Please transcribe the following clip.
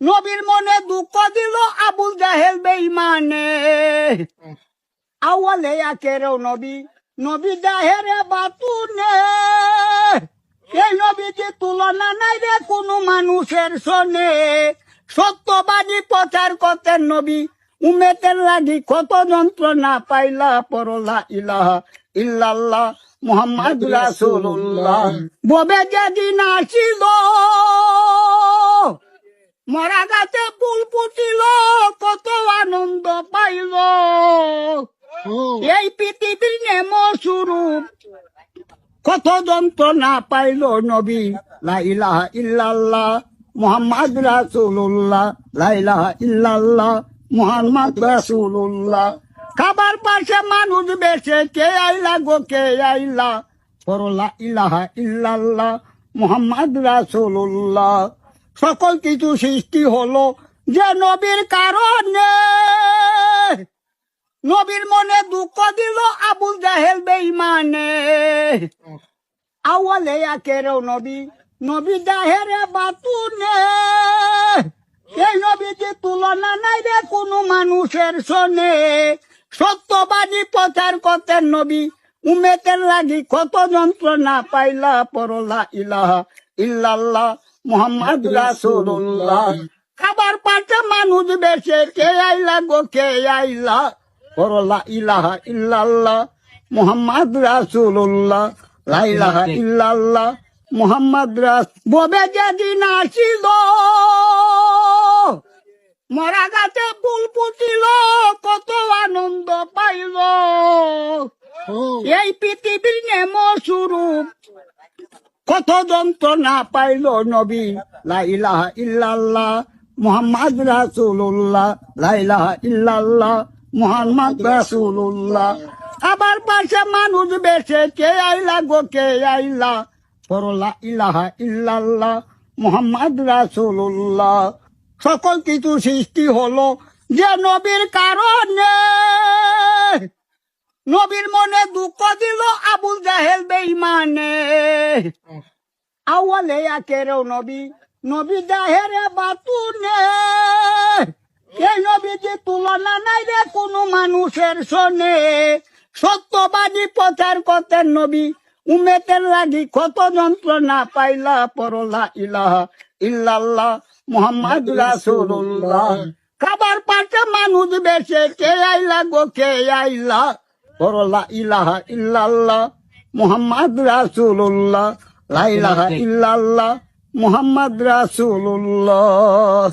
নবীর মনে দুঃখ দিল আবুল জাহেল বেঈমানে। আওয়ালে আখেরেও নবী, নবী জাহেরে বাতুনে। এই নবীজি তুলনা নাই রে কোনো মানুষের সনে। সত্যবাদী প্রচার করতেন নবী, উম্মতের লাগি কত যন্ত্রণা পাইলা। পরলা ইলাহা ইল্লাল্লাহ মুহাম্মদ রাসূলুল্লাহ। ববে যেদিন আসিল মরা গাছে ফুল ফুটিল, কত আনন্দ পাইল। এই পৃথিবীর নেম স্বরূপ কত যন্ত্রণা পাইল নবী। লা ইলাহা ইল্লাল্লাহ মুহাম্মদ রাসূলুল্লাহ, লা ইলাহা ইল্লাল্লাহ মুহাম্মদ রাসূলুল্লাহ। খাবার পাশে মানুষ বেশে কে আইলা গো কে আইলা। পরলা ইলাহা ইল্লাল্লাহ মুহাম্মদ রাসূলুল্লাহ। সকল কিছু সৃষ্টি হলো যে নবীর কারণে। নবীর মনে দুঃখ দিল আবুল জাহেল বেঈমানে। আওয়ালে আখেরেও নবী, নবী জাহেরে বাতুনে। এই নবীজি তুলনা নাই রে কোনো মানুষের সনে। সত্যবাদী প্রচার করতেন নবী, উম্মতের লাগি কত যন্ত্রণা পাইলা। পরলা ইলাহা ইল্লাল্লাহ মুহাম্মদ রাসূলুল্লাহ। খাবার পাশে মানুষ বেশে কে আইলা গো কে আইলা। পরলা ইলাহা ইল্লাল্লাহ মুহাম্মদ রাসূলুল্লাহ, লা ইলাহা ইল্লাল্লাহ মুহাম্মদ ববে যেদিন আসিল মরা গাছে ফুল ফুটিল, কত আনন্দ পাইল। এই পৃথিবীর নেম স্বরূপ কত যন্ত্রণা পাইল নবী। লা ইলাহা ইল্লাল্লাহ মুহাম্মদ রাসূলুল্লাহ, লা ইলাহা ইল্লাল্লাহ মুহাম্মদ রাসূলুল্লাহ। আবার পাশে মানুষ বেশে কে আইলা গো কে আইলা। পরলা ইলাহা ইল্লাল্লাহ মুহাম্মদ রাসূলুল্লাহ। সকল কিছু সৃষ্টি হলো যে নবীর কারণে। নবীর মনে দুঃখ দিল আবুল জাহেল বেঈমানে। আওয়ালে আখেরেও নবী, নবী জাহেরে বাতুনে। এই নবীজি তুলনা নাই রে কোনো মানুষের সনে। সত্যবাদী প্রচার করতেন নবী, উম্মতের লাগি কত যন্ত্রণা পাইলা। পরলা ইলাহা ইল্লাল্লাহ মুহাম্মদ রাসূলুল্লাহ। খাবার পাশে মানুষ বেশে কে আইলা গো কে আইলা। পরলা ইলাহা ইল্লাল্লাহ মুহাম্মদ রাসূলুল্লাহ, লা ইলাহা ইল্লাল্লাহ মুহাম্মদ রাসূলুল্লাহ।